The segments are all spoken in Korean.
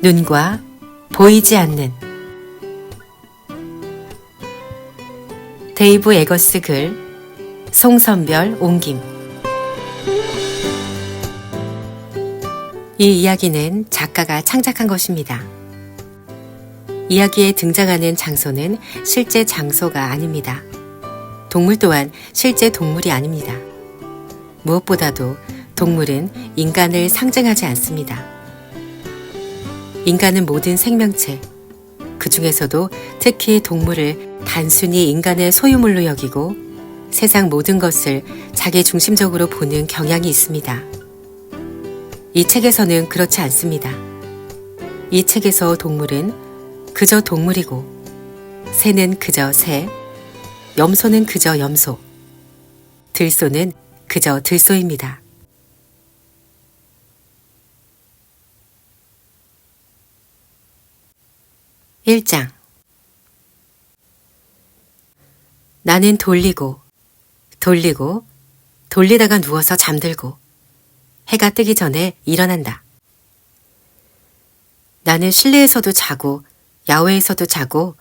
눈과 보이지 않는 데이브 에거스 글, 송선별 옮김. 이 이야기는 작가가 창작한 것입니다. 이야기에 등장하는 장소는 실제 장소가 아닙니다. 동물 또한 실제 동물이 아닙니다. 무엇보다도 동물은 인간을 상징하지 않습니다. 인간은 모든 생명체, 그 중에서도 특히 동물을 단순히 인간의 소유물로 여기고 세상 모든 것을 자기 중심적으로 보는 경향이 있습니다. 이 책에서는 그렇지 않습니다. 이 책에서 동물은 그저 동물이고, 새는 그저 새, 염소는 그저 염소, 들소는 그저 들소입니다. (1장) 나는 돌리고 돌리다가 누워서 잠들고 해가 뜨기 전에 일어난다. 나는 실내에서도 자고 야외에서도 자고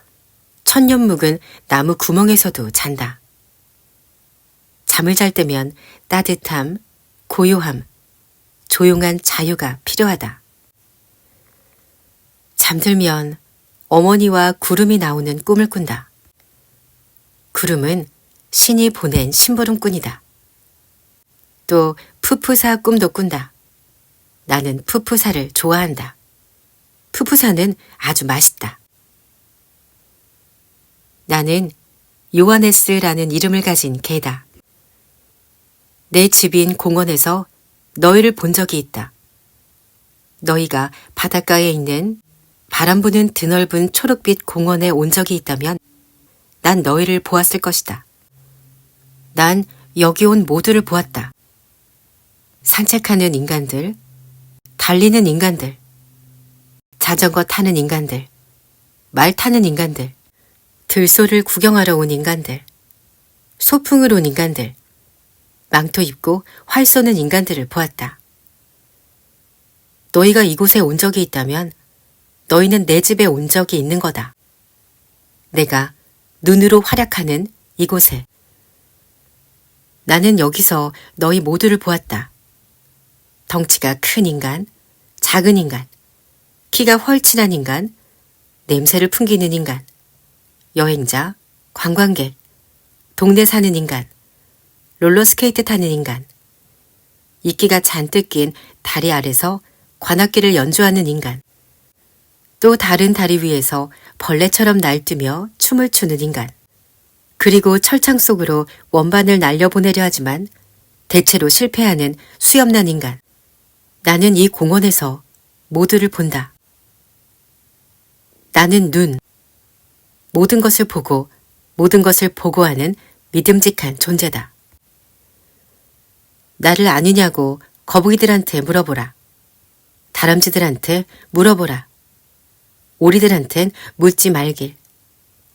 천년 묵은 나무 구멍에서도 잔다. 잠을 잘 때면 따뜻함, 고요함, 조용한 자유가 필요하다. 잠들면 어머니와 구름이 나오는 꿈을 꾼다. 구름은 신이 보낸 심부름꾼이다. 또 푸푸사 꿈도 꾼다. 나는 푸푸사를 좋아한다. 푸푸사는 아주 맛있다. 나는 요하네스라는 이름을 가진 개다. 내 집인 공원에서 너희를 본 적이 있다. 너희가 바닷가에 있는 바람 부는 드넓은 초록빛 공원에 온 적이 있다면 난 너희를 보았을 것이다. 난 여기 온 모두를 보았다. 산책하는 인간들, 달리는 인간들, 자전거 타는 인간들, 말 타는 인간들, 들소를 구경하러 온 인간들, 소풍을 온 인간들, 망토 입고 활 쏘는 인간들을 보았다. 너희가 이곳에 온 적이 있다면 너희는 내 집에 온 적이 있는 거다. 내가 눈으로 활약하는 이곳에. 나는 여기서 너희 모두를 보았다. 덩치가 큰 인간, 작은 인간, 키가 헐친한 인간, 냄새를 풍기는 인간, 여행자, 관광객, 동네 사는 인간, 롤러스케이트 타는 인간, 이끼가 잔뜩 낀 다리 아래서 관악기를 연주하는 인간, 또 다른 다리 위에서 벌레처럼 날뛰며 춤을 추는 인간, 그리고 철창 속으로 원반을 날려보내려 하지만 대체로 실패하는 수염난 인간. 나는 이 공원에서 모두를 본다. 나는 눈, 모든 것을 보고 모든 것을 보고하는 믿음직한 존재다. 나를 아느냐고 거북이들한테 물어보라. 다람쥐들한테 물어보라. 오리들한텐 묻지 말길.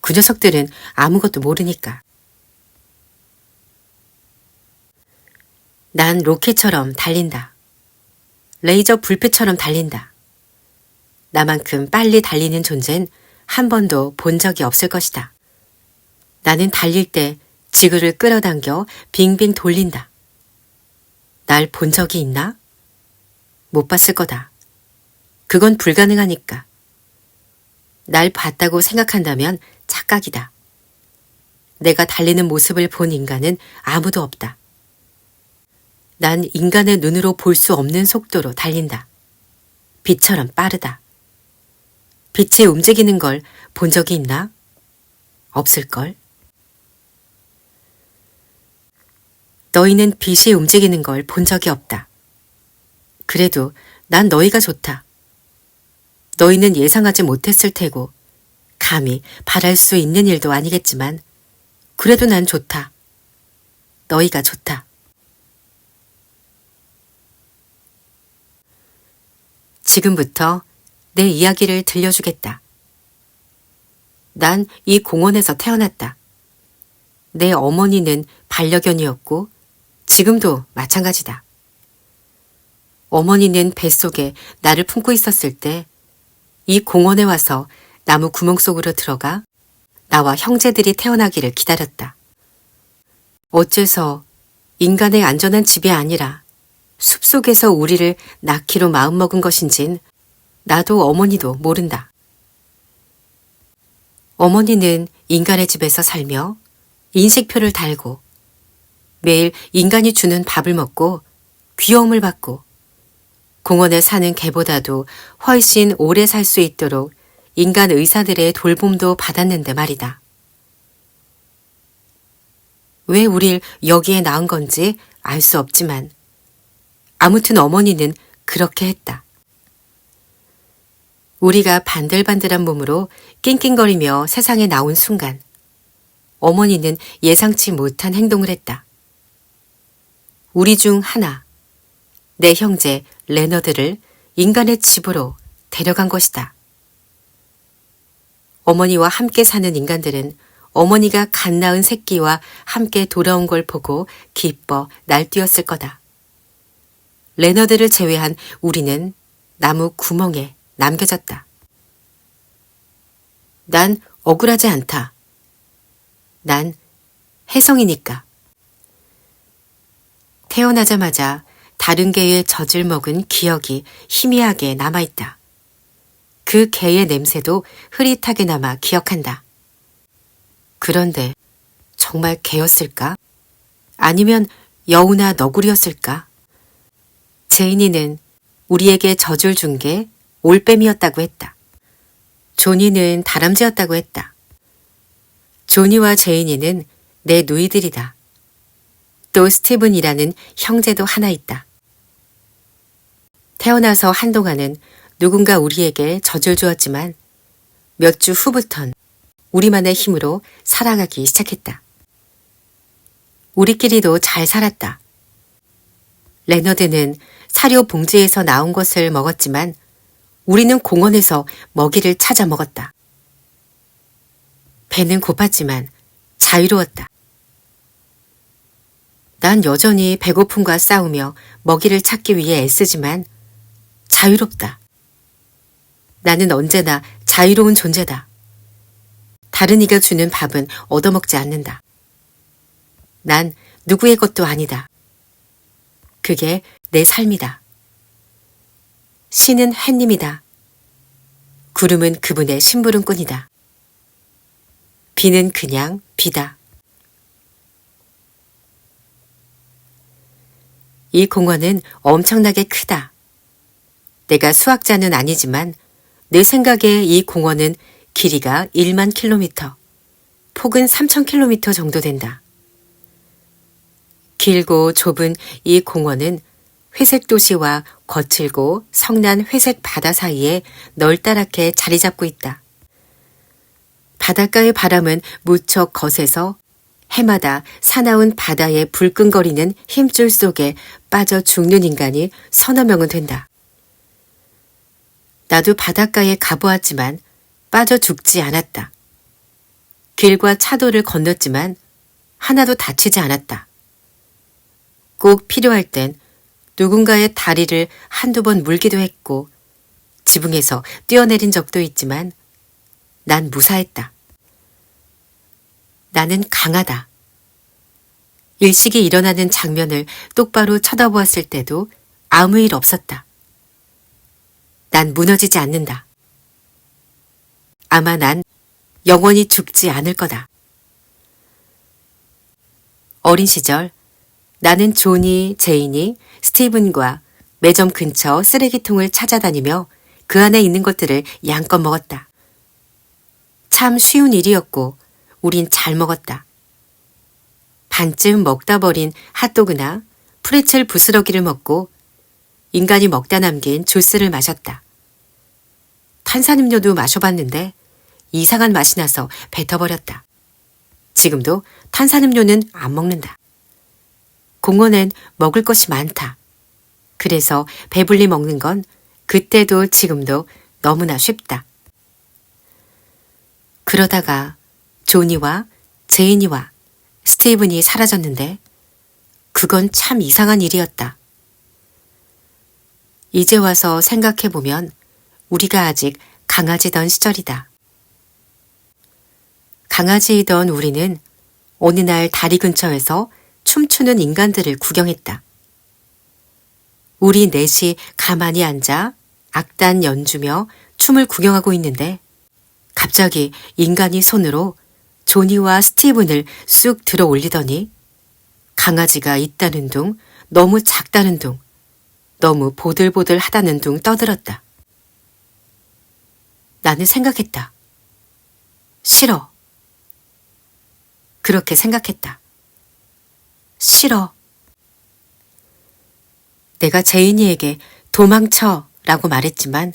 그 녀석들은 아무것도 모르니까. 난 로켓처럼 달린다. 레이저 불빛처럼 달린다. 나만큼 빨리 달리는 존재는 한 번도 본 적이 없을 것이다. 나는 달릴 때 지구를 끌어당겨 빙빙 돌린다. 날 본 적이 있나? 못 봤을 거다. 그건 불가능하니까. 날 봤다고 생각한다면 착각이다. 내가 달리는 모습을 본 인간은 아무도 없다. 난 인간의 눈으로 볼 수 없는 속도로 달린다. 빛처럼 빠르다. 빛이 움직이는 걸 본 적이 있나? 없을걸? 너희는 빛이 움직이는 걸 본 적이 없다. 그래도 난 너희가 좋다. 너희는 예상하지 못했을 테고 감히 바랄 수 있는 일도 아니겠지만 그래도 난 좋다. 너희가 좋다. 지금부터 내 이야기를 들려주겠다. 난 이 공원에서 태어났다. 내 어머니는 반려견이었고 지금도 마찬가지다. 어머니는 뱃속에 나를 품고 있었을 때 이 공원에 와서 나무 구멍 속으로 들어가 나와 형제들이 태어나기를 기다렸다. 어째서 인간의 안전한 집이 아니라 숲속에서 우리를 낳기로 마음먹은 것인진 나도 어머니도 모른다. 어머니는 인간의 집에서 살며 인식표를 달고 매일 인간이 주는 밥을 먹고 귀여움을 받고 공원에 사는 개보다도 훨씬 오래 살 수 있도록 인간 의사들의 돌봄도 받았는데 말이다. 왜 우릴 여기에 낳은 건지 알 수 없지만 아무튼 어머니는 그렇게 했다. 우리가 반들반들한 몸으로 낑낑거리며 세상에 나온 순간 어머니는 예상치 못한 행동을 했다. 우리 중 하나, 내 형제 레너드를 인간의 집으로 데려간 것이다. 어머니와 함께 사는 인간들은 어머니가 갓 낳은 새끼와 함께 돌아온 걸 보고 기뻐 날뛰었을 거다. 레너드를 제외한 우리는 나무 구멍에 남겨졌다. 난 억울하지 않다. 난 혜성이니까. 태어나자마자 다른 개의 젖을 먹은 기억이 희미하게 남아있다. 그 개의 냄새도 흐릿하게 남아 기억한다. 그런데 정말 개였을까? 아니면 여우나 너구리였을까? 제인이는 우리에게 젖을 준 게 올빼미였다고 했다. 조니는 다람쥐였다고 했다. 조니와 제인이는 내 누이들이다. 또 스티븐이라는 형제도 하나 있다. 태어나서 한동안은 누군가 우리에게 젖을 주었지만 몇 주 후부턴 우리만의 힘으로 살아가기 시작했다. 우리끼리도 잘 살았다. 레너드는 사료 봉지에서 나온 것을 먹었지만 우리는 공원에서 먹이를 찾아 먹었다. 배는 고팠지만 자유로웠다. 난 여전히 배고픔과 싸우며 먹이를 찾기 위해 애쓰지만 자유롭다. 나는 언제나 자유로운 존재다. 다른 이가 주는 밥은 얻어먹지 않는다. 난 누구의 것도 아니다. 그게 내 삶이다. 신은 햇님이다. 구름은 그분의 심부름꾼이다. 비는 그냥 비다. 이 공원은 엄청나게 크다. 내가 수학자는 아니지만 내 생각에 이 공원은 길이가 1만 킬로미터, 폭은 3천 킬로미터 정도 된다. 길고 좁은 이 공원은 회색 도시와 거칠고 성난 회색 바다 사이에 널따랗게 자리 잡고 있다. 바닷가의 바람은 무척 거세서 해마다 사나운 바다의 불끈거리는 힘줄 속에 빠져 죽는 인간이 서너 명은 된다. 나도 바닷가에 가보았지만 빠져 죽지 않았다. 길과 차도를 건넜지만 하나도 다치지 않았다. 꼭 필요할 땐 누군가의 다리를 한두 번 물기도 했고 지붕에서 뛰어내린 적도 있지만 난 무사했다. 나는 강하다. 일식이 일어나는 장면을 똑바로 쳐다보았을 때도 아무 일 없었다. 난 무너지지 않는다. 아마 난 영원히 죽지 않을 거다. 어린 시절 나는 조니, 제인이, 스티븐과 매점 근처 쓰레기통을 찾아다니며 그 안에 있는 것들을 양껏 먹었다. 참 쉬운 일이었고 우린 잘 먹었다. 반쯤 먹다 버린 핫도그나 프레첼 부스러기를 먹고 인간이 먹다 남긴 주스를 마셨다. 탄산음료도 마셔봤는데 이상한 맛이 나서 뱉어버렸다. 지금도 탄산음료는 안 먹는다. 공원엔 먹을 것이 많다. 그래서 배불리 먹는 건 그때도 지금도 너무나 쉽다. 그러다가 조니와 제인이와 스티븐이 사라졌는데 그건 참 이상한 일이었다. 이제 와서 생각해보면 우리가 아직 강아지던 시절이다. 강아지이던 우리는 어느 날 다리 근처에서 춤추는 인간들을 구경했다. 우리 넷이 가만히 앉아 악단 연주며 춤을 구경하고 있는데 갑자기 인간이 손으로 조니와 스티븐을 쑥 들어 올리더니 강아지가 있다는 둥, 너무 작다는 둥, 너무 보들보들하다는 둥 떠들었다. 나는 생각했다. 싫어. 그렇게 생각했다. 싫어. 내가 제인이에게 도망쳐 라고 말했지만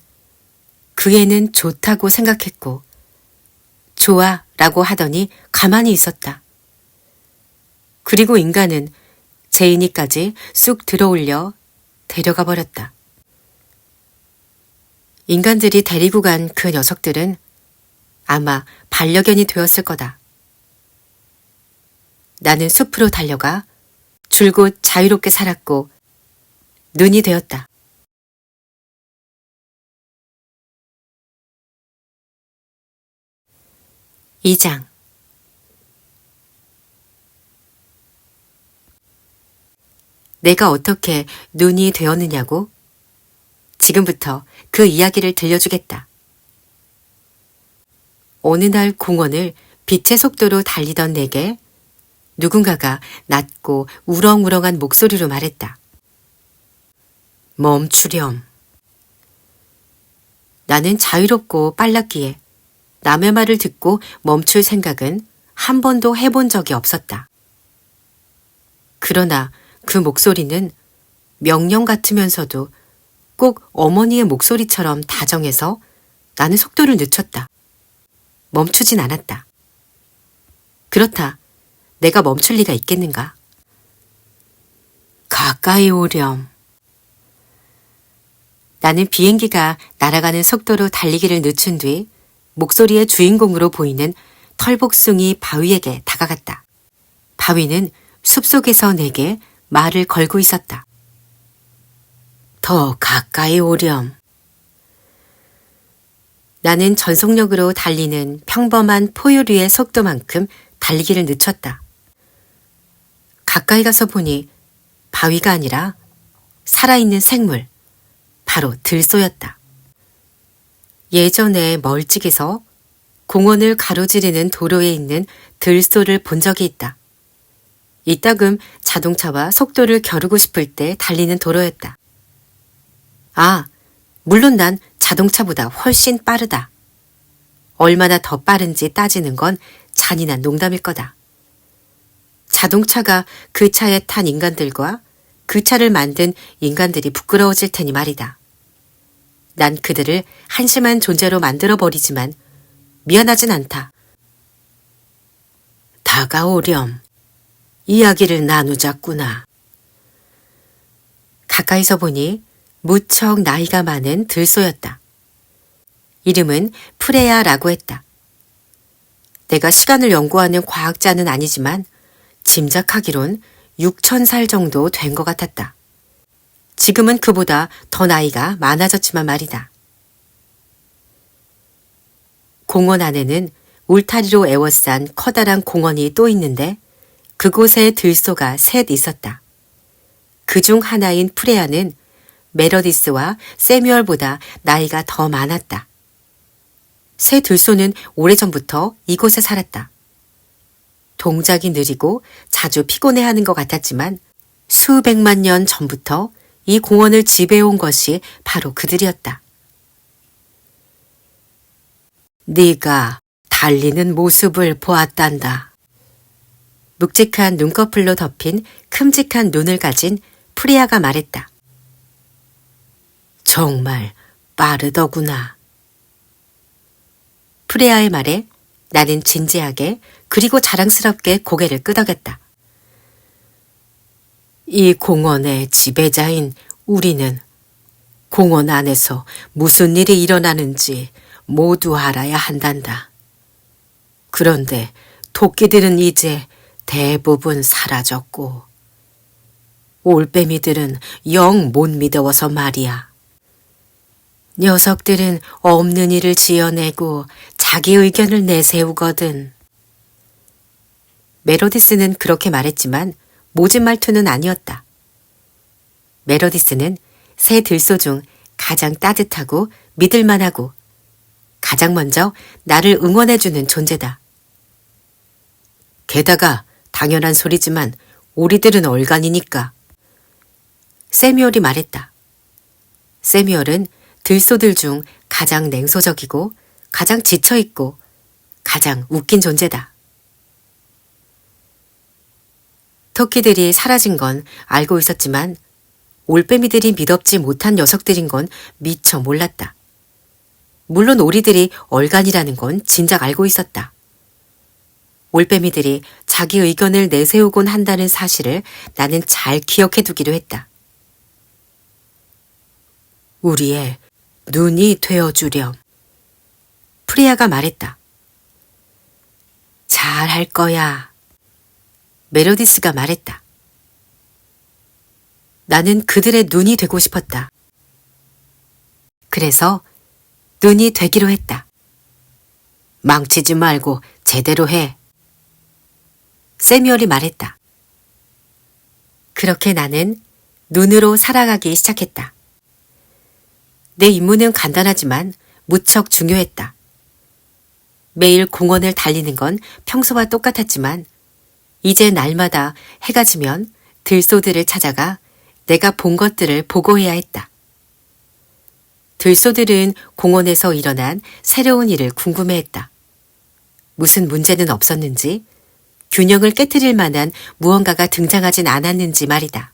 그 애는 좋다고 생각했고 좋아 라고 하더니 가만히 있었다. 그리고 인간은 제인이까지 쑥 들어올려 데려가 버렸다. 인간들이 데리고 간 그 녀석들은 아마 반려견이 되었을 거다. 나는 숲으로 달려가 줄곧 자유롭게 살았고 눈이 되었다. 이장 내가 어떻게 눈이 되었느냐고? 지금부터 그 이야기를 들려주겠다. 어느 날 공원을 빛의 속도로 달리던 내게 누군가가 낮고 우렁우렁한 목소리로 말했다. 멈추렴. 나는 자유롭고 빨랐기에 남의 말을 듣고 멈출 생각은 한 번도 해본 적이 없었다. 그러나 그 목소리는 명령 같으면서도 꼭 어머니의 목소리처럼 다정해서 나는 속도를 늦췄다. 멈추진 않았다. 그렇다. 내가 멈출 리가 있겠는가? 가까이 오렴. 나는 비행기가 날아가는 속도로 달리기를 늦춘 뒤 목소리의 주인공으로 보이는 털복숭이 바위에게 다가갔다. 바위는 숲속에서 내게 말을 걸고 있었다. 더 가까이 오렴. 나는 전속력으로 달리는 평범한 포유류의 속도만큼 달리기를 늦췄다. 가까이 가서 보니 바위가 아니라 살아있는 생물, 바로 들소였다. 예전에 멀찍이서 공원을 가로지르는 도로에 있는 들소를 본 적이 있다. 이따금 자동차와 속도를 겨루고 싶을 때 달리는 도로였다. 아, 물론 난 자동차보다 훨씬 빠르다. 얼마나 더 빠른지 따지는 건 잔인한 농담일 거다. 자동차가 그 차에 탄 인간들과 그 차를 만든 인간들이 부끄러워질 테니 말이다. 난 그들을 한심한 존재로 만들어버리지만 미안하진 않다. 다가오렴. 이야기를 나누자꾸나. 가까이서 보니 무척 나이가 많은 들소였다. 이름은 프레야라고 했다. 내가 시간을 연구하는 과학자는 아니지만 짐작하기론 6,000살 정도 된 것 같았다. 지금은 그보다 더 나이가 많아졌지만 말이다. 공원 안에는 울타리로 에워싼 커다란 공원이 또 있는데 그곳에 들소가 셋 있었다. 그중 하나인 프레야는 메러디스와 세뮤얼보다 나이가 더 많았다. 새 들소는 오래전부터 이곳에 살았다. 동작이 느리고 자주 피곤해하는 것 같았지만 수백만 년 전부터 이 공원을 지배해온 것이 바로 그들이었다. 네가 달리는 모습을 보았단다. 묵직한 눈꺼풀로 덮인 큼직한 눈을 가진 프리아가 말했다. 정말 빠르더구나. 프레아의 말에 나는 진지하게 그리고 자랑스럽게 고개를 끄덕였다. 이 공원의 지배자인 우리는 공원 안에서 무슨 일이 일어나는지 모두 알아야 한단다. 그런데 토끼들은 이제 대부분 사라졌고 올빼미들은 영 못 믿어워서 말이야. 녀석들은 없는 일을 지어내고 자기 의견을 내세우거든. 메로디스는 그렇게 말했지만 모진 말투는 아니었다. 메로디스는 새 들소 중 가장 따뜻하고 믿을만하고 가장 먼저 나를 응원해주는 존재다. 게다가 당연한 소리지만 우리들은 얼간이니까. 세뮤얼이 말했다. 세뮤얼은 들소들 중 가장 냉소적이고 가장 지쳐있고 가장 웃긴 존재다. 토끼들이 사라진 건 알고 있었지만 올빼미들이 믿업지 못한 녀석들인 건 미처 몰랐다. 물론 오리들이 얼간이라는 건 진작 알고 있었다. 올빼미들이 자기 의견을 내세우곤 한다는 사실을 나는 잘 기억해 두기로 했다. 우리의 눈이 되어주렴. 프리아가 말했다. 잘할 거야. 메로디스가 말했다. 나는 그들의 눈이 되고 싶었다. 그래서 눈이 되기로 했다. 망치지 말고 제대로 해. 세뮤얼이 말했다. 그렇게 나는 눈으로 살아가기 시작했다. 내 임무는 간단하지만 무척 중요했다. 매일 공원을 달리는 건 평소와 똑같았지만 이제 날마다 해가 지면 들소들을 찾아가 내가 본 것들을 보고해야 했다. 들소들은 공원에서 일어난 새로운 일을 궁금해했다. 무슨 문제는 없었는지, 균형을 깨트릴 만한 무언가가 등장하진 않았는지 말이다.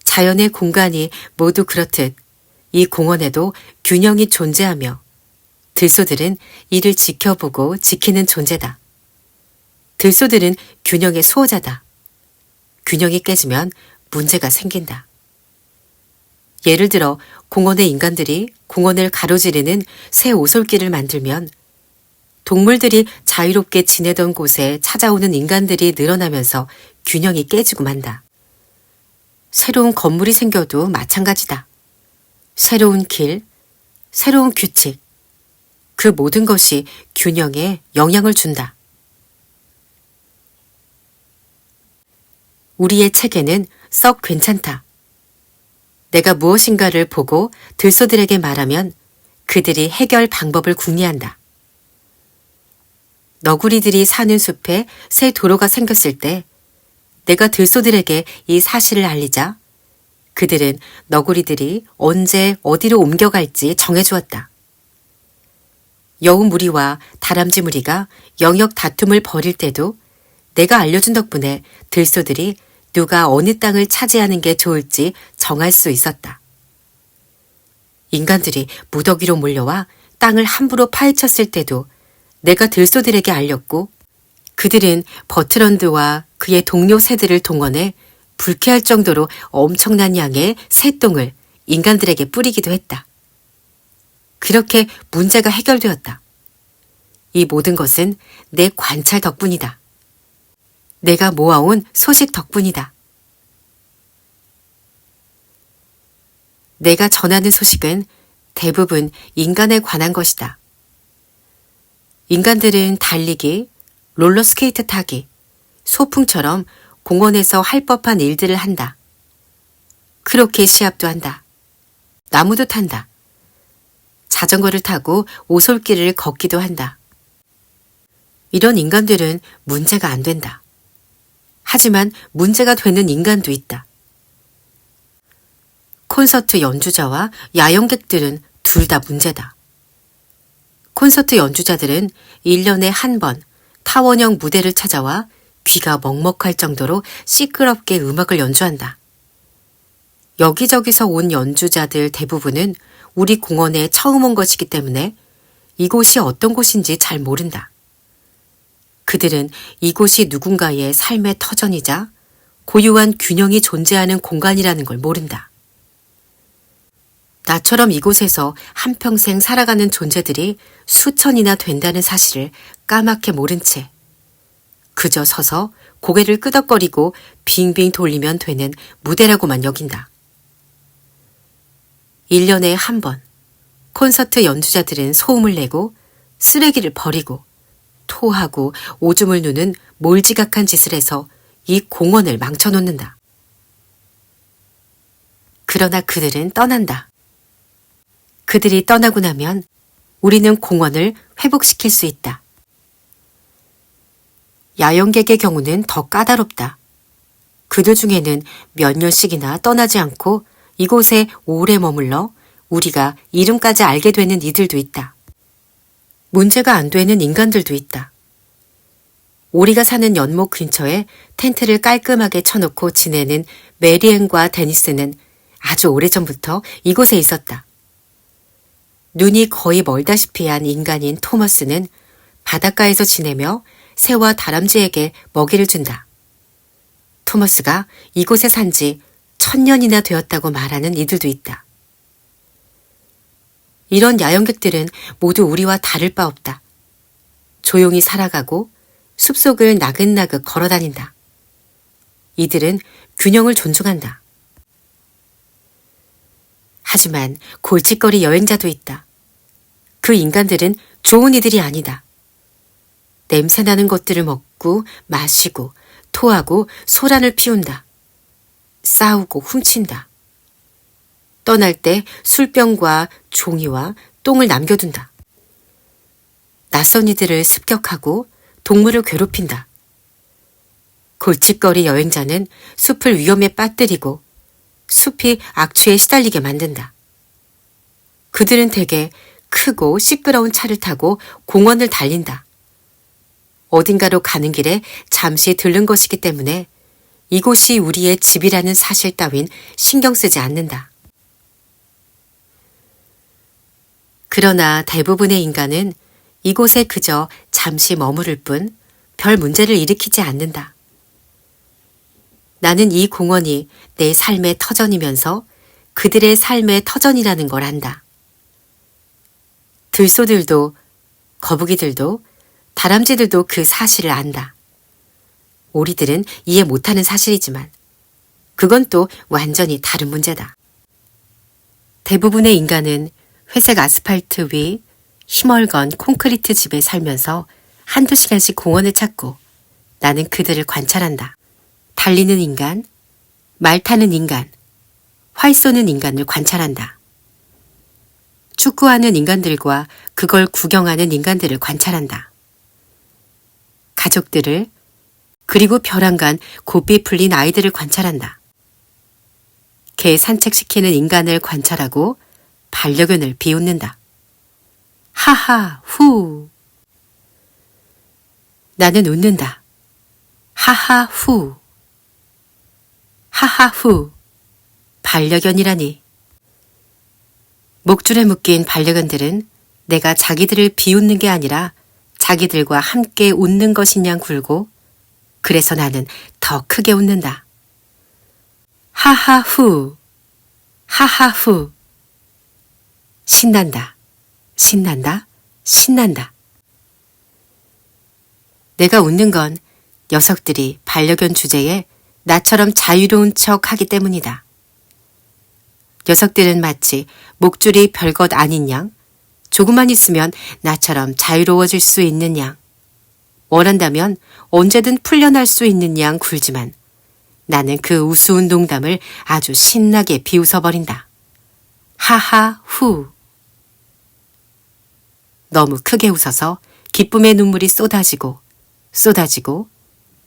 자연의 공간이 모두 그렇듯 이 공원에도 균형이 존재하며 들소들은 이를 지켜보고 지키는 존재다. 들소들은 균형의 수호자다. 균형이 깨지면 문제가 생긴다. 예를 들어 공원의 인간들이 공원을 가로지르는 새 오솔길을 만들면 동물들이 자유롭게 지내던 곳에 찾아오는 인간들이 늘어나면서 균형이 깨지고 만다. 새로운 건물이 생겨도 마찬가지다. 새로운 길, 새로운 규칙, 그 모든 것이 균형에 영향을 준다. 우리의 체계는 썩 괜찮다. 내가 무엇인가를 보고 들소들에게 말하면 그들이 해결 방법을 궁리한다. 너구리들이 사는 숲에 새 도로가 생겼을 때 내가 들소들에게 이 사실을 알리자 그들은 너구리들이 언제 어디로 옮겨갈지 정해주었다. 여우무리와 다람쥐무리가 영역 다툼을 벌일 때도 내가 알려준 덕분에 들소들이 누가 어느 땅을 차지하는 게 좋을지 정할 수 있었다. 인간들이 무더기로 몰려와 땅을 함부로 파헤쳤을 때도 내가 들소들에게 알렸고 그들은 버트런드와 그의 동료 새들을 동원해 불쾌할 정도로 엄청난 양의 새똥을 인간들에게 뿌리기도 했다. 그렇게 문제가 해결되었다. 이 모든 것은 내 관찰 덕분이다. 내가 모아온 소식 덕분이다. 내가 전하는 소식은 대부분 인간에 관한 것이다. 인간들은 달리기, 롤러스케이트 타기, 소풍처럼 공원에서 할 법한 일들을 한다. 그렇게 시합도 한다. 나무도 탄다. 자전거를 타고 오솔길을 걷기도 한다. 이런 인간들은 문제가 안 된다. 하지만 문제가 되는 인간도 있다. 콘서트 연주자와 야영객들은 둘 다 문제다. 콘서트 연주자들은 1년에 한 번 타원형 무대를 찾아와 귀가 먹먹할 정도로 시끄럽게 음악을 연주한다. 여기저기서 온 연주자들 대부분은 우리 공원에 처음 온 것이기 때문에 이곳이 어떤 곳인지 잘 모른다. 그들은 이곳이 누군가의 삶의 터전이자 고유한 균형이 존재하는 공간이라는 걸 모른다. 나처럼 이곳에서 한평생 살아가는 존재들이 수천이나 된다는 사실을 까맣게 모른 채 그저 서서 고개를 끄덕거리고 빙빙 돌리면 되는 무대라고만 여긴다. 1년에 한 번 콘서트 연주자들은 소음을 내고 쓰레기를 버리고 토하고 오줌을 누는 몰지각한 짓을 해서 이 공원을 망쳐놓는다. 그러나 그들은 떠난다. 그들이 떠나고 나면 우리는 공원을 회복시킬 수 있다. 야영객의 경우는 더 까다롭다. 그들 중에는 몇 년씩이나 떠나지 않고 이곳에 오래 머물러 우리가 이름까지 알게 되는 이들도 있다. 문제가 안 되는 인간들도 있다. 우리가 사는 연못 근처에 텐트를 깔끔하게 쳐놓고 지내는 메리앤과 데니스는 아주 오래전부터 이곳에 있었다. 눈이 거의 멀다시피 한 인간인 토머스는 바닷가에서 지내며 새와 다람쥐에게 먹이를 준다. 토머스가 이곳에 산 지 1000년이나 되었다고 말하는 이들도 있다. 이런 야영객들은 모두 우리와 다를 바 없다. 조용히 살아가고 숲속을 나긋나긋 걸어다닌다. 이들은 균형을 존중한다. 하지만 골칫거리 여행자도 있다. 그 인간들은 좋은 이들이 아니다. 냄새나는 것들을 먹고 마시고 토하고 소란을 피운다. 싸우고 훔친다. 떠날 때 술병과 종이와 똥을 남겨둔다. 낯선 이들을 습격하고 동물을 괴롭힌다. 골칫거리 여행자는 숲을 위험에 빠뜨리고 숲이 악취에 시달리게 만든다. 그들은 대개 크고 시끄러운 차를 타고 공원을 달린다. 어딘가로 가는 길에 잠시 들른 것이기 때문에 이곳이 우리의 집이라는 사실 따윈 신경 쓰지 않는다. 그러나 대부분의 인간은 이곳에 그저 잠시 머무를 뿐 별 문제를 일으키지 않는다. 나는 이 공원이 내 삶의 터전이면서 그들의 삶의 터전이라는 걸 안다. 들소들도, 거북이들도, 다람쥐들도 그 사실을 안다. 오리들은 이해 못하는 사실이지만 그건 또 완전히 다른 문제다. 대부분의 인간은 회색 아스팔트 위 힘얼건 콘크리트 집에 살면서 한두 시간씩 공원을 찾고 나는 그들을 관찰한다. 달리는 인간, 말 타는 인간, 활 쏘는 인간을 관찰한다. 축구하는 인간들과 그걸 구경하는 인간들을 관찰한다. 가족들을 그리고 벼랑간 고삐 풀린 아이들을 관찰한다. 개 산책시키는 인간을 관찰하고 반려견을 비웃는다. 하하, 후. 나는 웃는다. 하하, 후. 하하, 후. 반려견이라니. 목줄에 묶인 반려견들은 내가 자기들을 비웃는 게 아니라 자기들과 함께 웃는 것인 양 굴고 그래서 나는 더 크게 웃는다. 하하, 후. 하하, 후. 신난다. 신난다. 신난다. 내가 웃는 건 녀석들이 반려견 주제에 나처럼 자유로운 척 하기 때문이다. 녀석들은 마치 목줄이 별것 아닌 양, 조금만 있으면 나처럼 자유로워질 수 있는 양, 원한다면 언제든 풀려날 수 있는 양 굴지만 나는 그 우스운 농담을 아주 신나게 비웃어버린다. 하하, 후. 너무 크게 웃어서 기쁨의 눈물이 쏟아지고 쏟아지고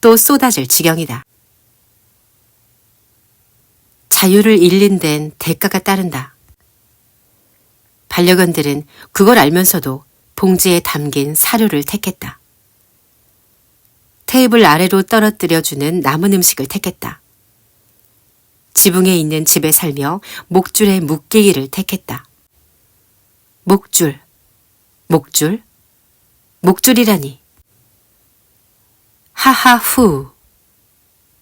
또 쏟아질 지경이다. 자유를 잃는 데는 대가가 따른다. 반려견들은 그걸 알면서도 봉지에 담긴 사료를 택했다. 테이블 아래로 떨어뜨려주는 남은 음식을 택했다. 지붕에 있는 집에 살며 목줄에 묶이기를 택했다. 목줄, 목줄, 목줄이라니. 하하, 후.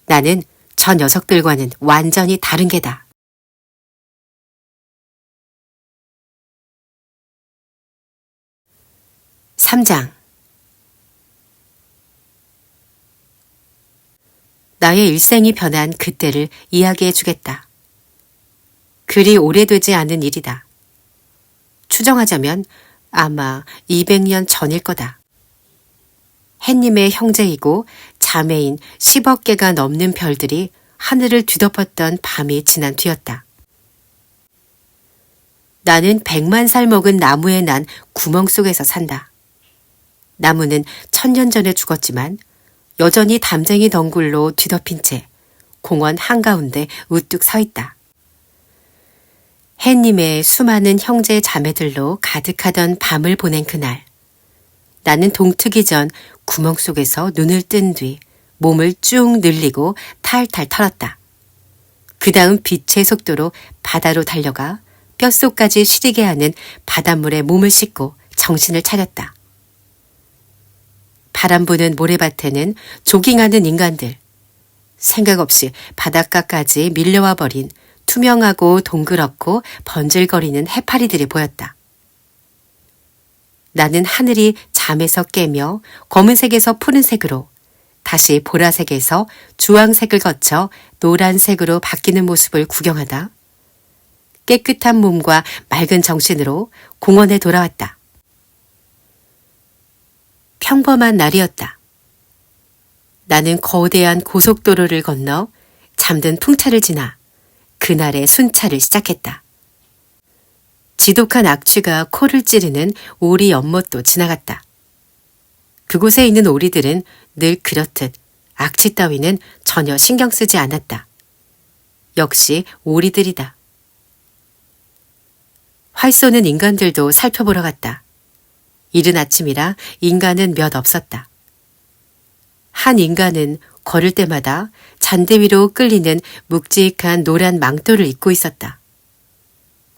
나는 저 녀석들과는 완전히 다른 게다. (3장) 나의 일생이 변한 그때를 이야기해 주겠다. 그 그리 오래되지 않은 일이다. 추정하자면 아마 200년 전일 거다. 햇님의 형제이고 자매인 10억 개가 넘는 별들이 하늘을 뒤덮었던 밤이 지난 뒤였다. 나는 100만 살 먹은 나무에 난 구멍 속에서 산다. 나무는 1000년 전에 죽었지만 여전히 담쟁이 덩굴로 뒤덮인 채 공원 한가운데 우뚝 서 있다. 햇님의 수많은 형제 자매들로 가득하던 밤을 보낸 그날, 나는 동트기 전 구멍 속에서 눈을 뜬 뒤 몸을 쭉 늘리고 탈탈 털었다. 그 다음 빛의 속도로 바다로 달려가 뼛속까지 시리게 하는 바닷물에 몸을 씻고 정신을 차렸다. 바람 부는 모래밭에는 조깅하는 인간들, 생각 없이 바닷가까지 밀려와 버린 투명하고 동그랗고 번질거리는 해파리들이 보였다. 나는 하늘이 잠에서 깨며 검은색에서 푸른색으로 다시 보라색에서 주황색을 거쳐 노란색으로 바뀌는 모습을 구경하다 깨끗한 몸과 맑은 정신으로 공원에 돌아왔다. 평범한 날이었다. 나는 거대한 고속도로를 건너 잠든 풍차를 지나 그날의 순찰을 시작했다. 지독한 악취가 코를 찌르는 오리 연못도 지나갔다. 그곳에 있는 오리들은 늘 그렇듯 악취 따위는 전혀 신경 쓰지 않았다. 역시 오리들이다. 활 쏘는 인간들도 살펴보러 갔다. 이른 아침이라 인간은 몇 없었다. 한 인간은 걸을 때마다 잔디 위로 끌리는 묵직한 노란 망토를 입고 있었다.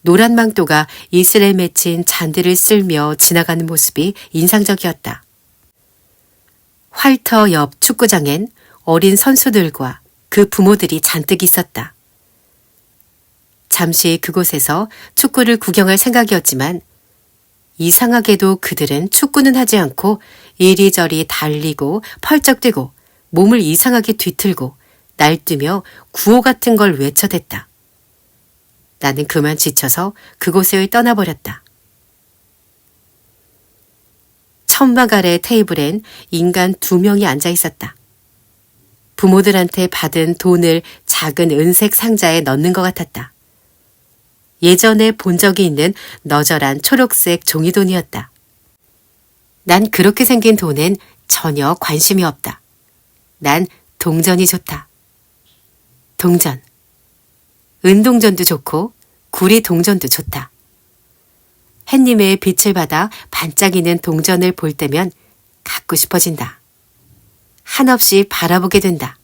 노란 망토가 이슬에 맺힌 잔디를 쓸며 지나가는 모습이 인상적이었다. 활터 옆 축구장엔 어린 선수들과 그 부모들이 잔뜩 있었다. 잠시 그곳에서 축구를 구경할 생각이었지만 이상하게도 그들은 축구는 하지 않고 이리저리 달리고 펄쩍 뛰고 몸을 이상하게 뒤틀고 날뛰며 구호 같은 걸 외쳐댔다. 나는 그만 지쳐서 그곳을 떠나버렸다. 천막 아래 테이블엔 인간 2명이 앉아 있었다. 부모들한테 받은 돈을 작은 은색 상자에 넣는 것 같았다. 예전에 본 적이 있는 너절한 초록색 종이돈이었다. 난 그렇게 생긴 돈엔 전혀 관심이 없다. 난 동전이 좋다. 동전. 은동전도 좋고 구리 동전도 좋다. 햇님의 빛을 받아 반짝이는 동전을 볼 때면 갖고 싶어진다. 한없이 바라보게 된다.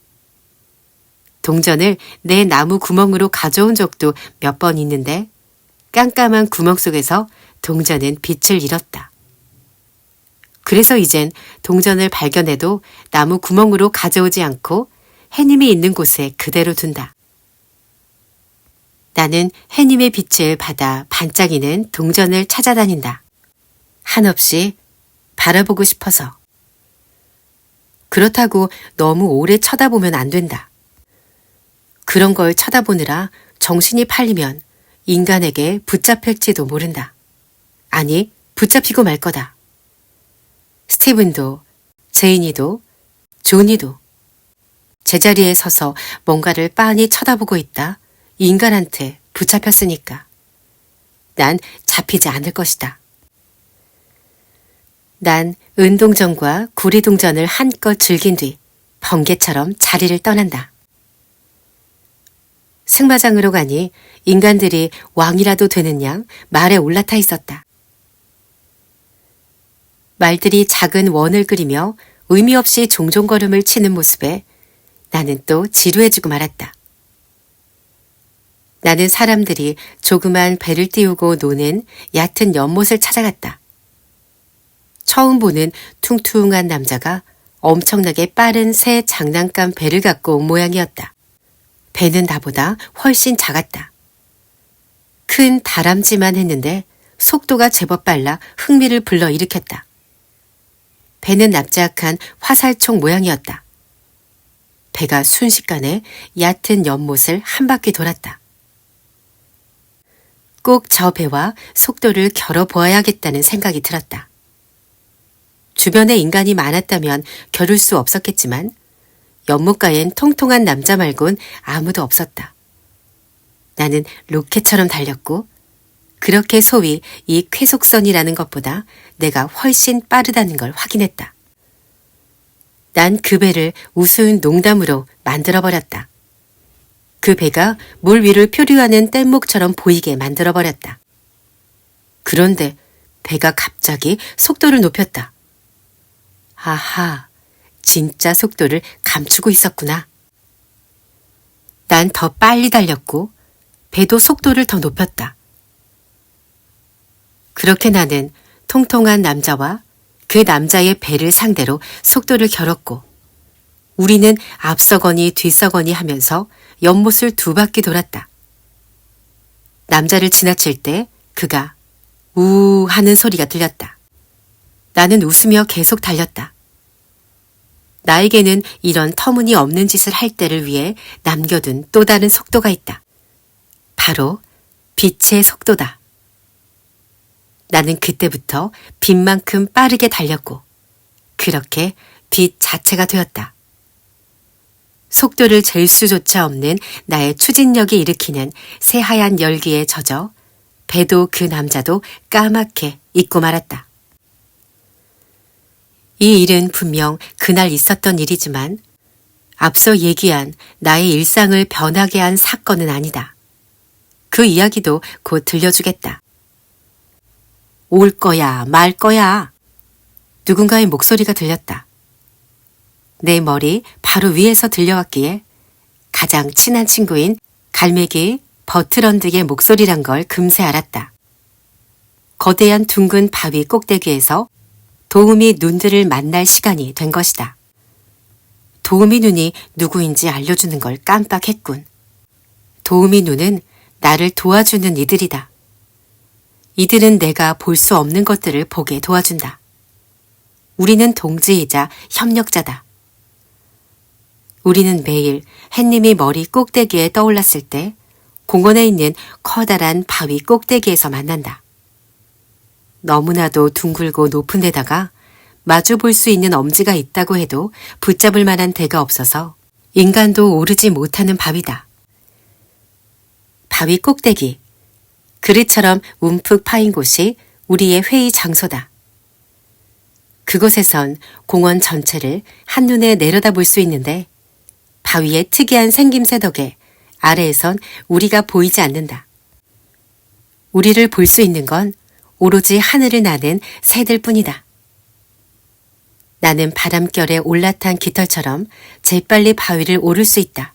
동전을 내 나무 구멍으로 가져온 적도 몇 번 있는데 깜깜한 구멍 속에서 동전은 빛을 잃었다. 그래서 이젠 동전을 발견해도 나무 구멍으로 가져오지 않고 햇님이 있는 곳에 그대로 둔다. 나는 햇님의 빛을 받아 반짝이는 동전을 찾아다닌다. 한없이 바라보고 싶어서. 그렇다고 너무 오래 쳐다보면 안 된다. 그런 걸 쳐다보느라 정신이 팔리면 인간에게 붙잡힐지도 모른다. 아니, 붙잡히고 말 거다. 스티븐도, 제인이도, 조니도 제자리에 서서 뭔가를 빤히 쳐다보고 있다. 인간한테 붙잡혔으니까. 난 잡히지 않을 것이다. 난 은동전과 구리동전을 한껏 즐긴 뒤 번개처럼 자리를 떠난다. 승마장으로 가니 인간들이 왕이라도 되는 양 말에 올라타 있었다. 말들이 작은 원을 그리며 의미 없이 종종걸음을 치는 모습에 나는 또 지루해지고 말았다. 나는 사람들이 조그만 배를 띄우고 노는 얕은 연못을 찾아갔다. 처음 보는 퉁퉁한 남자가 엄청나게 빠른 새 장난감 배를 갖고 온 모양이었다. 배는 나보다 훨씬 작았다. 큰 다람쥐만 했는데 속도가 제법 빨라 흥미를 불러일으켰다. 배는 납작한 화살촉 모양이었다. 배가 순식간에 얕은 연못을 한 바퀴 돌았다. 꼭 저 배와 속도를 겨뤄보아야겠다는 생각이 들었다. 주변에 인간이 많았다면 겨룰 수 없었겠지만 연못가엔 통통한 남자 말곤 아무도 없었다. 나는 로켓처럼 달렸고 그렇게 소위 이 쾌속선이라는 것보다 내가 훨씬 빠르다는 걸 확인했다. 난 그 배를 우스운 농담으로 만들어버렸다. 그 배가 물 위를 표류하는 뗏목처럼 보이게 만들어버렸다. 그런데 배가 갑자기 속도를 높였다. 아하, 진짜 속도를 감추고 있었구나. 난 더 빨리 달렸고 배도 속도를 더 높였다. 그렇게 나는 통통한 남자와 그 남자의 배를 상대로 속도를 겨뤘고 우리는 앞서거니 뒤서거니 하면서 연못을 2바퀴 돌았다. 남자를 지나칠 때 그가 우 하는 소리가 들렸다. 나는 웃으며 계속 달렸다. 나에게는 이런 터무니없는 짓을 할 때를 위해 남겨둔 또 다른 속도가 있다. 바로 빛의 속도다. 나는 그때부터 빛만큼 빠르게 달렸고 그렇게 빛 자체가 되었다. 속도를 잴 수조차 없는 나의 추진력이 일으키는 새하얀 열기에 젖어 배도 그 남자도 까맣게 잊고 말았다. 이 일은 분명 그날 있었던 일이지만 앞서 얘기한 나의 일상을 변하게 한 사건은 아니다. 그 이야기도 곧 들려주겠다. 올 거야, 말 거야. 누군가의 목소리가 들렸다. 내 머리 바로 위에서 들려왔기에 가장 친한 친구인 갈매기 버트런드의 목소리란 걸 금세 알았다. 거대한 둥근 바위 꼭대기에서 도우미 눈들을 만날 시간이 된 것이다. 도우미 눈이 누구인지 알려주는 걸 깜빡했군. 도우미 눈은 나를 도와주는 이들이다. 이들은 내가 볼 수 없는 것들을 보게 도와준다. 우리는 동지이자 협력자다. 우리는 매일 햇님이 머리 꼭대기에 떠올랐을 때 공원에 있는 커다란 바위 꼭대기에서 만난다. 너무나도 둥글고 높은 데다가 마주 볼 수 있는 엄지가 있다고 해도 붙잡을 만한 데가 없어서 인간도 오르지 못하는 바위다. 바위 꼭대기, 그릇처럼 움푹 파인 곳이 우리의 회의 장소다. 그곳에선 공원 전체를 한눈에 내려다볼 수 있는데 바위의 특이한 생김새 덕에 아래에선 우리가 보이지 않는다. 우리를 볼 수 있는 건 오로지 하늘을 나는 새들 뿐이다. 나는 바람결에 올라탄 깃털처럼 재빨리 바위를 오를 수 있다.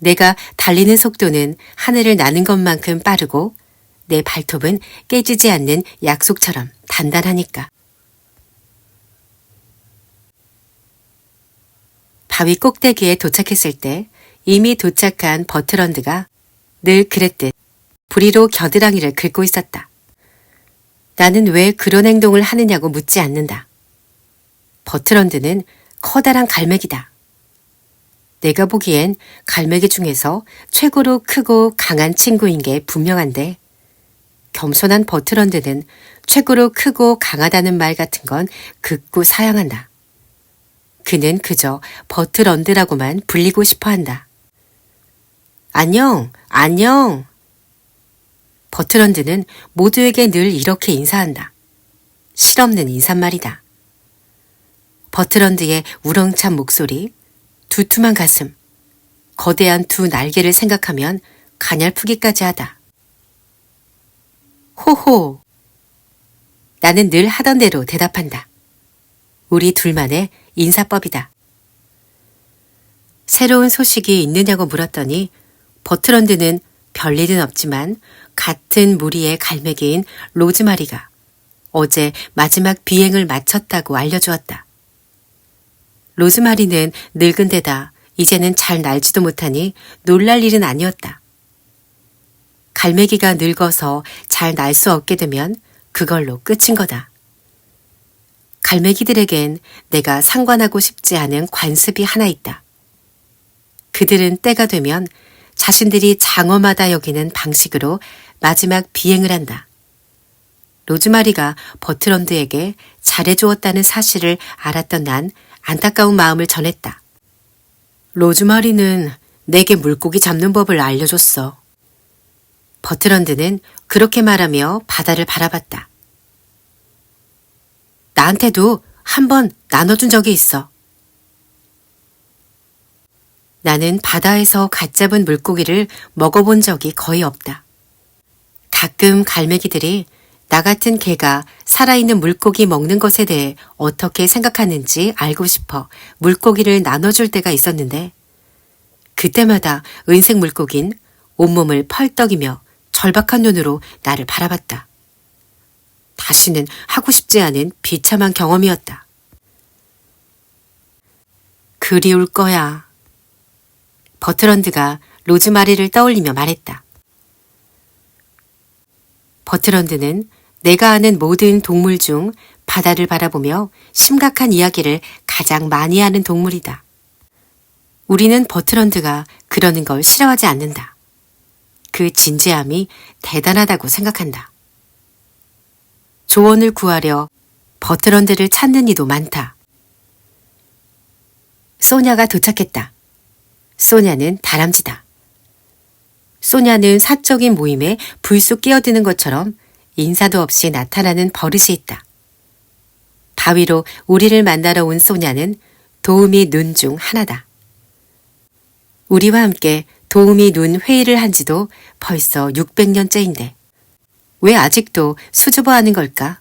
내가 달리는 속도는 하늘을 나는 것만큼 빠르고 내 발톱은 깨지지 않는 약속처럼 단단하니까. 바위 꼭대기에 도착했을 때 이미 도착한 버트런드가 늘 그랬듯 부리로 겨드랑이를 긁고 있었다. 나는 왜 그런 행동을 하느냐고 묻지 않는다. 버트런드는 커다란 갈매기다. 내가 보기엔 갈매기 중에서 최고로 크고 강한 친구인 게 분명한데 겸손한 버트런드는 최고로 크고 강하다는 말 같은 건 극구 사양한다. 그는 그저 버트런드라고만 불리고 싶어 한다. 안녕, 안녕. 버트런드는 모두에게 늘 이렇게 인사한다. 실없는 인사말이다. 버트런드의 우렁찬 목소리, 두툼한 가슴, 거대한 두 날개를 생각하면 가냘프기까지 하다. 호호. 나는 늘 하던 대로 대답한다. 우리 둘만의 인사법이다. 새로운 소식이 있느냐고 물었더니 버트런드는 별일은 없지만 같은 무리의 갈매기인 로즈마리가 어제 마지막 비행을 마쳤다고 알려주었다. 로즈마리는 늙은 데다 이제는 잘 날지도 못하니 놀랄 일은 아니었다. 갈매기가 늙어서 잘 날 수 없게 되면 그걸로 끝인 거다. 갈매기들에겐 내가 상관하고 싶지 않은 관습이 하나 있다. 그들은 때가 되면 자신들이 장엄하다 여기는 방식으로 마지막 비행을 한다. 로즈마리가 버트런드에게 잘해주었다는 사실을 알았던 난 안타까운 마음을 전했다. 로즈마리는 내게 물고기 잡는 법을 알려줬어. 버트런드는 그렇게 말하며 바다를 바라봤다. 나한테도 한 번 나눠준 적이 있어. 나는 바다에서 갓 잡은 물고기를 먹어본 적이 거의 없다. 가끔 갈매기들이 나 같은 개가 살아있는 물고기 먹는 것에 대해 어떻게 생각하는지 알고 싶어 물고기를 나눠줄 때가 있었는데 그때마다 은색 물고긴 온몸을 펄떡이며 절박한 눈으로 나를 바라봤다. 다시는 하고 싶지 않은 비참한 경험이었다. 그리울 거야. 버트런드가 로즈마리를 떠올리며 말했다. 버트런드는 내가 아는 모든 동물 중 바다를 바라보며 심각한 이야기를 가장 많이 하는 동물이다. 우리는 버트런드가 그러는 걸 싫어하지 않는다. 그 진지함이 대단하다고 생각한다. 조언을 구하려 버트런드를 찾는 이도 많다. 소냐가 도착했다. 소냐는 다람쥐다. 소냐는 사적인 모임에 불쑥 끼어드는 것처럼 인사도 없이 나타나는 버릇이 있다. 바위로 우리를 만나러 온 소냐는 도우미 눈 중 하나다. 우리와 함께 도우미 눈 회의를 한 지도 벌써 600년째인데 왜 아직도 수줍어하는 걸까?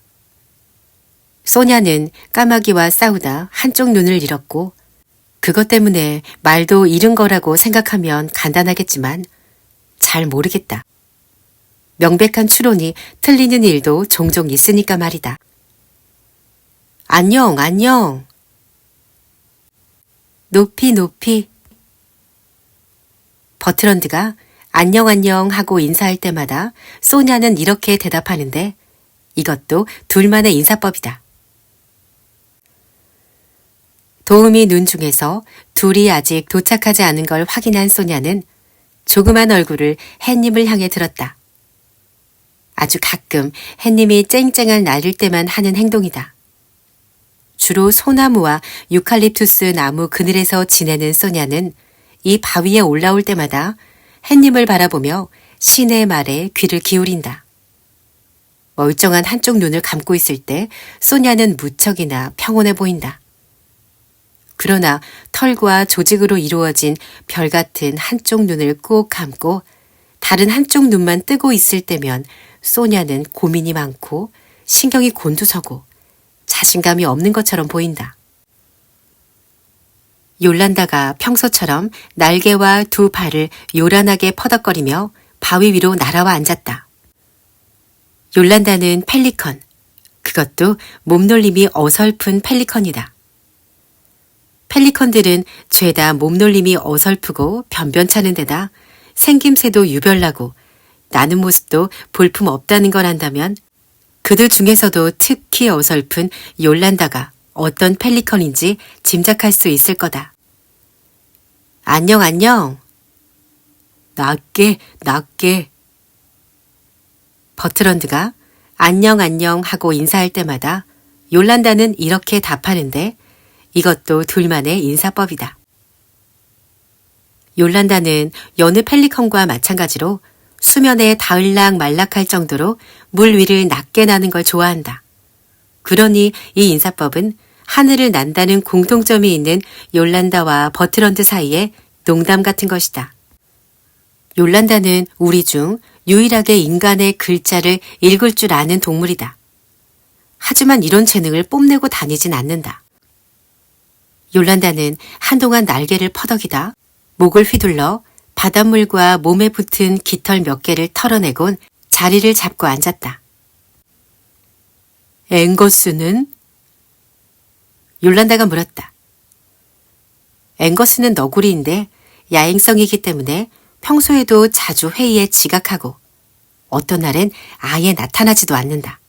소냐는 까마귀와 싸우다 한쪽 눈을 잃었고 그것 때문에 말도 잃은 거라고 생각하면 간단하겠지만 잘 모르겠다. 명백한 추론이 틀리는 일도 종종 있으니까 말이다. 안녕, 안녕. 높이, 높이. 버트런드가 안녕, 안녕 하고 인사할 때마다 소냐는 이렇게 대답하는데 이것도 둘만의 인사법이다. 도우미 눈 중에서 둘이 아직 도착하지 않은 걸 확인한 소냐는 조그만 얼굴을 햇님을 향해 들었다. 아주 가끔 햇님이 쨍쨍한 날일 때만 하는 행동이다. 주로 소나무와 유칼립투스 나무 그늘에서 지내는 소냐는 이 바위에 올라올 때마다 햇님을 바라보며 신의 말에 귀를 기울인다. 멀쩡한 한쪽 눈을 감고 있을 때 소냐는 무척이나 평온해 보인다. 그러나 털과 조직으로 이루어진 별 같은 한쪽 눈을 꼭 감고 다른 한쪽 눈만 뜨고 있을 때면 소냐는 고민이 많고 신경이 곤두서고 자신감이 없는 것처럼 보인다. 욜란다가 평소처럼 날개와 두 발을 요란하게 퍼덕거리며 바위 위로 날아와 앉았다. 욜란다는 펠리컨, 그것도 몸놀림이 어설픈 펠리컨이다. 펠리컨들은 죄다 몸놀림이 어설프고 변변찮은 데다 생김새도 유별나고 나는 모습도 볼품 없다는 걸 안다면 그들 중에서도 특히 어설픈 욜란다가 어떤 펠리컨인지 짐작할 수 있을 거다. 안녕, 안녕. 낮게, 낮게. 버트런드가 안녕, 안녕 하고 인사할 때마다 욜란다는 이렇게 답하는데 이것도 둘만의 인사법이다. 욜란다는 여느 펠리컨과 마찬가지로 수면에 닿을락 말락할 정도로 물 위를 낮게 나는 걸 좋아한다. 그러니 이 인사법은 하늘을 난다는 공통점이 있는 욜란다와 버트런드 사이에 농담 같은 것이다. 욜란다는 우리 중 유일하게 인간의 글자를 읽을 줄 아는 동물이다. 하지만 이런 재능을 뽐내고 다니진 않는다. 욜란다는 한동안 날개를 퍼덕이다 목을 휘둘러 바닷물과 몸에 붙은 깃털 몇 개를 털어내곤 자리를 잡고 앉았다. 앵거스는? 욜란다가 물었다. 앵거스는 너구리인데 야행성이기 때문에 평소에도 자주 회의에 지각하고 어떤 날엔 아예 나타나지도 않는다.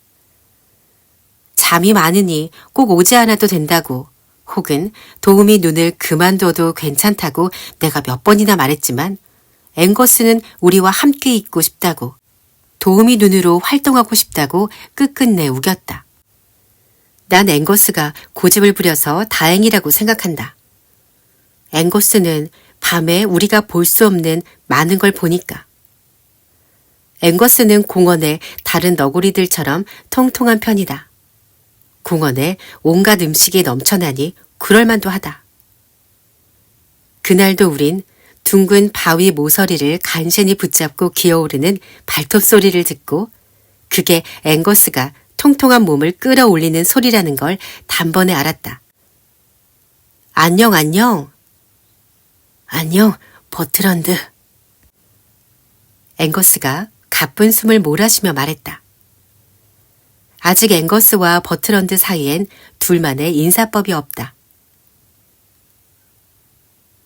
잠이 많으니 꼭 오지 않아도 된다고 혹은 도우미 눈을 그만둬도 괜찮다고 내가 몇 번이나 말했지만 앵거스는 우리와 함께 있고 싶다고 도우미 눈으로 활동하고 싶다고 끝끝내 우겼다. 난 앵거스가 고집을 부려서 다행이라고 생각한다. 앵거스는 밤에 우리가 볼 수 없는 많은 걸 보니까. 앵거스는 공원의 다른 너구리들처럼 통통한 편이다. 공원에 온갖 음식이 넘쳐나니 그럴만도 하다. 그날도 우린 둥근 바위 모서리를 간신히 붙잡고 기어오르는 발톱 소리를 듣고 그게 앵거스가 통통한 몸을 끌어올리는 소리라는 걸 단번에 알았다. 안녕, 안녕. 안녕, 버트런드. 앵거스가 가쁜 숨을 몰아쉬며 말했다. 아직 앵거스와 버트런드 사이엔 둘만의 인사법이 없다.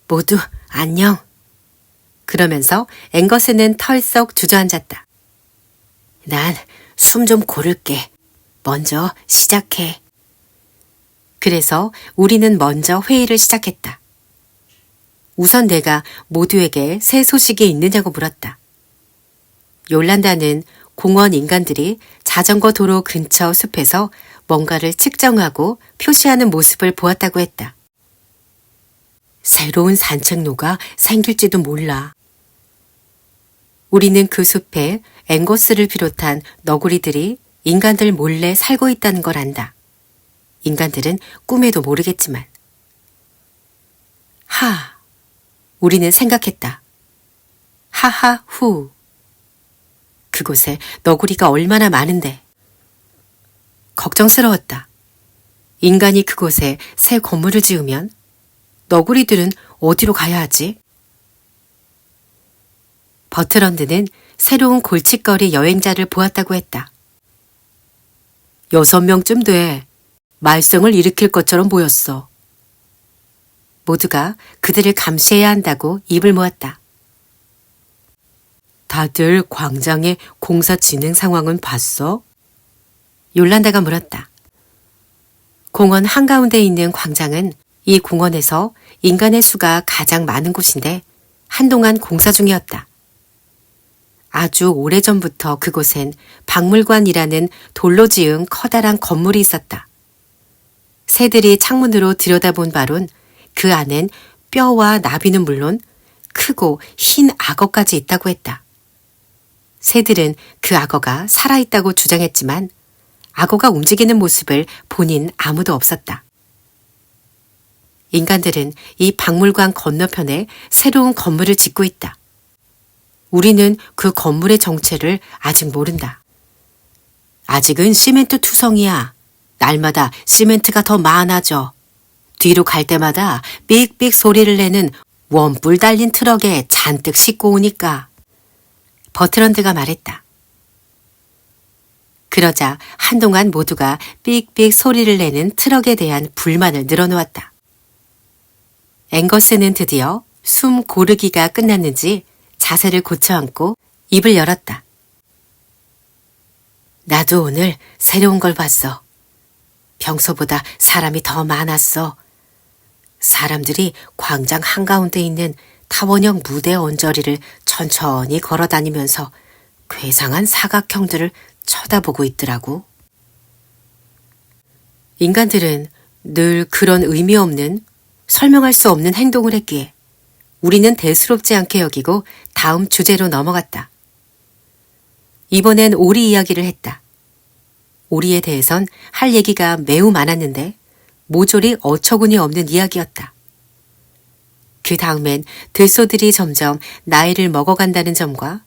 모두 안녕. 그러면서 앵거스는 털썩 주저앉았다. 난 숨 좀 고를게. 먼저 시작해. 그래서 우리는 먼저 회의를 시작했다. 우선 내가 모두에게 새 소식이 있느냐고 물었다. 욜란다는 공원 인간들이 자전거 도로 근처 숲에서 뭔가를 측정하고 표시하는 모습을 보았다고 했다. 새로운 산책로가 생길지도 몰라. 우리는 그 숲에 앵거스를 비롯한 너구리들이 인간들 몰래 살고 있다는 걸 안다. 인간들은 꿈에도 모르겠지만. 우리는 생각했다. 하하후. 그곳에 너구리가 얼마나 많은데. 걱정스러웠다. 인간이 그곳에 새 건물을 지으면 너구리들은 어디로 가야 하지? 버트런드는 새로운 골칫거리 여행자를 보았다고 했다. 6명쯤 돼. 말썽을 일으킬 것처럼 보였어. 모두가 그들을 감시해야 한다고 입을 모았다. 다들 광장의 공사 진행 상황은 봤어? 욜란다가 물었다. 공원 한가운데 있는 광장은 이 공원에서 인간의 수가 가장 많은 곳인데 한동안 공사 중이었다. 아주 오래전부터 그곳엔 박물관이라는 돌로 지은 커다란 건물이 있었다. 새들이 창문으로 들여다본 바론 그 안엔 뼈와 나비는 물론 크고 흰 악어까지 있다고 했다. 새들은 그 악어가 살아있다고 주장했지만 악어가 움직이는 모습을 보닌 아무도 없었다. 인간들은 이 박물관 건너편에 새로운 건물을 짓고 있다. 우리는 그 건물의 정체를 아직 모른다. 아직은 시멘트 투성이야. 날마다 시멘트가 더 많아져. 뒤로 갈 때마다 삑삑 소리를 내는 원뿔 달린 트럭에 잔뜩 싣고 오니까. 버트런드가 말했다. 그러자 한동안 모두가 삑삑 소리를 내는 트럭에 대한 불만을 늘어놓았다. 앵거스는 드디어 숨 고르기가 끝났는지 자세를 고쳐앉고 입을 열었다. 나도 오늘 새로운 걸 봤어. 평소보다 사람이 더 많았어. 사람들이 광장 한가운데 있는 타원형 무대 언저리를 천천히 걸어다니면서 괴상한 사각형들을 쳐다보고 있더라고. 인간들은 늘 그런 의미 없는 설명할 수 없는 행동을 했기에 우리는 대수롭지 않게 여기고 다음 주제로 넘어갔다. 이번엔 오리 이야기를 했다. 오리에 대해선 할 얘기가 매우 많았는데 모조리 어처구니 없는 이야기였다. 그 다음엔 들소들이 점점 나이를 먹어간다는 점과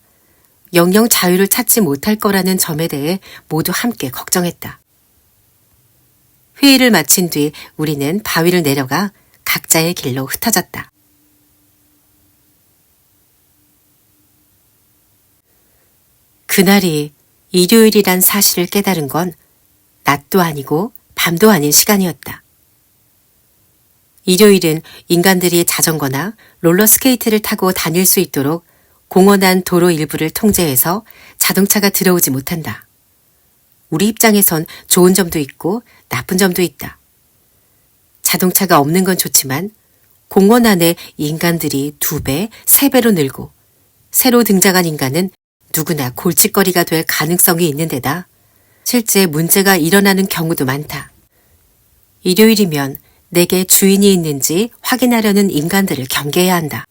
영영 자유를 찾지 못할 거라는 점에 대해 모두 함께 걱정했다. 회의를 마친 뒤 우리는 바위를 내려가 각자의 길로 흩어졌다. 그날이 일요일이란 사실을 깨달은 건 낮도 아니고 밤도 아닌 시간이었다. 일요일은 인간들이 자전거나 롤러스케이트를 타고 다닐 수 있도록 공원안 도로 일부를 통제해서 자동차가 들어오지 못한다. 우리 입장에선 좋은 점도 있고 나쁜 점도 있다. 자동차가 없는 건 좋지만 공원 안에 인간들이 2배, 3배로 늘고 새로 등장한 인간은 누구나 골칫거리가 될 가능성이 있는 데다 실제 문제가 일어나는 경우도 많다. 일요일이면 내게 주인이 있는지 확인하려는 인간들을 경계해야 한다.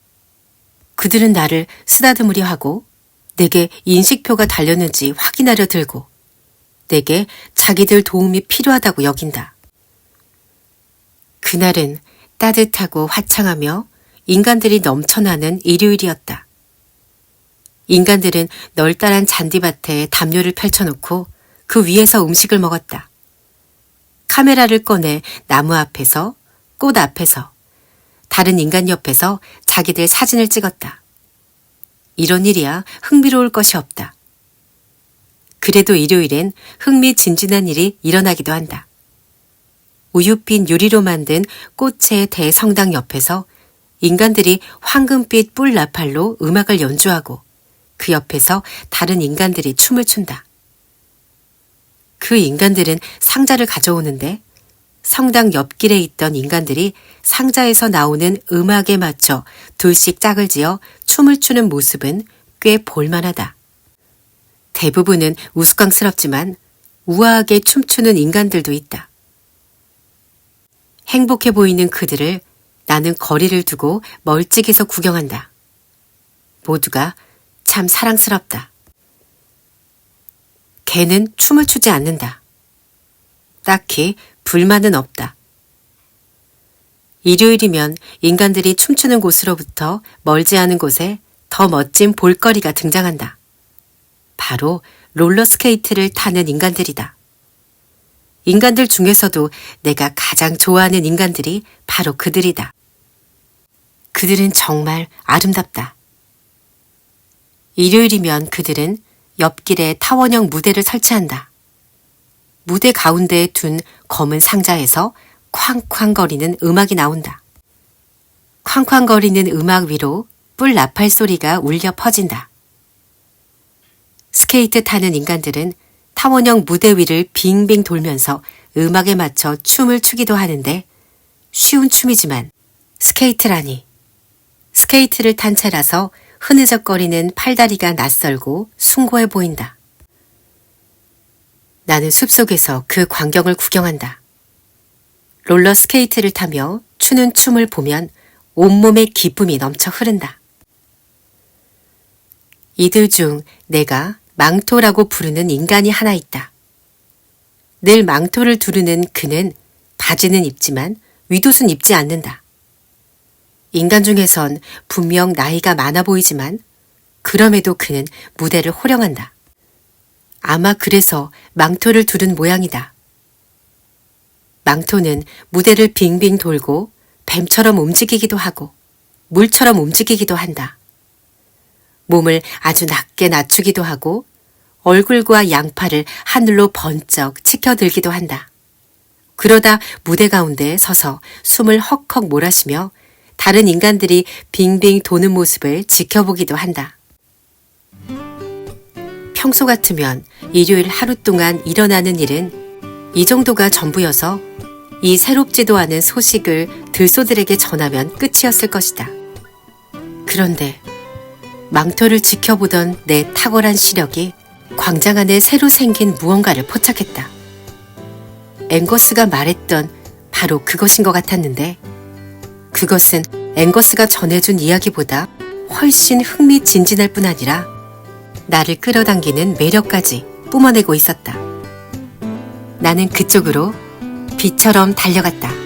그들은 나를 쓰다듬으려 하고 내게 인식표가 달렸는지 확인하려 들고 내게 자기들 도움이 필요하다고 여긴다. 그날은 따뜻하고 화창하며 인간들이 넘쳐나는 일요일이었다. 인간들은 널따란 잔디밭에 담요를 펼쳐놓고 그 위에서 음식을 먹었다. 카메라를 꺼내 나무 앞에서, 꽃 앞에서, 다른 인간 옆에서 자기들 사진을 찍었다. 이런 일이야 흥미로울 것이 없다. 그래도 일요일엔 흥미진진한 일이 일어나기도 한다. 우윳빛 유리로 만든 꽃의 대성당 옆에서 인간들이 황금빛 뿔 나팔로 음악을 연주하고 그 옆에서 다른 인간들이 춤을 춘다. 그 인간들은 상자를 가져오는데 성당 옆길에 있던 인간들이 상자에서 나오는 음악에 맞춰 둘씩 짝을 지어 춤을 추는 모습은 꽤 볼만하다. 대부분은 우스꽝스럽지만 우아하게 춤추는 인간들도 있다. 행복해 보이는 그들을 나는 거리를 두고 멀찍이서 구경한다. 모두가 참 사랑스럽다. 걔는 춤을 추지 않는다. 딱히 불만은 없다. 일요일이면 인간들이 춤추는 곳으로부터 멀지 않은 곳에 더 멋진 볼거리가 등장한다. 바로 롤러스케이트를 타는 인간들이다. 인간들 중에서도 내가 가장 좋아하는 인간들이 바로 그들이다. 그들은 정말 아름답다. 일요일이면 그들은 옆길에 타원형 무대를 설치한다. 무대 가운데에 둔 검은 상자에서 쾅쾅거리는 음악이 나온다. 쾅쾅거리는 음악 위로 뿔 나팔 소리가 울려 퍼진다. 스케이트 타는 인간들은 타원형 무대 위를 빙빙 돌면서 음악에 맞춰 춤을 추기도 하는데 쉬운 춤이지만 스케이트라니. 스케이트를 탄 채라서 흐느적거리는 팔다리가 낯설고 숭고해 보인다. 나는 숲속에서 그 광경을 구경한다. 롤러스케이트를 타며 추는 춤을 보면 온몸에 기쁨이 넘쳐 흐른다. 이들 중 내가 망토라고 부르는 인간이 하나 있다. 늘 망토를 두르는 그는 바지는 입지만 윗옷은 입지 않는다. 인간 중에선 분명 나이가 많아 보이지만 그럼에도 그는 무대를 호령한다. 아마 그래서 망토를 두른 모양이다. 망토는 무대를 빙빙 돌고 뱀처럼 움직이기도 하고 물처럼 움직이기도 한다. 몸을 아주 낮게 낮추기도 하고 얼굴과 양팔을 하늘로 번쩍 치켜들기도 한다. 그러다 무대 가운데 서서 숨을 헉헉 몰아쉬며 다른 인간들이 빙빙 도는 모습을 지켜보기도 한다. 평소 같으면 일요일 하루 동안 일어나는 일은 이 정도가 전부여서 이 새롭지도 않은 소식을 들소들에게 전하면 끝이었을 것이다. 그런데 망토를 지켜보던 내 탁월한 시력이 광장 안에 새로 생긴 무언가를 포착했다. 앵거스가 말했던 바로 그것인 것 같았는데 그것은 앵거스가 전해준 이야기보다 훨씬 흥미진진할 뿐 아니라 나를 끌어당기는 매력까지 뿜어내고 있었다. 나는 그쪽으로 비처럼 달려갔다.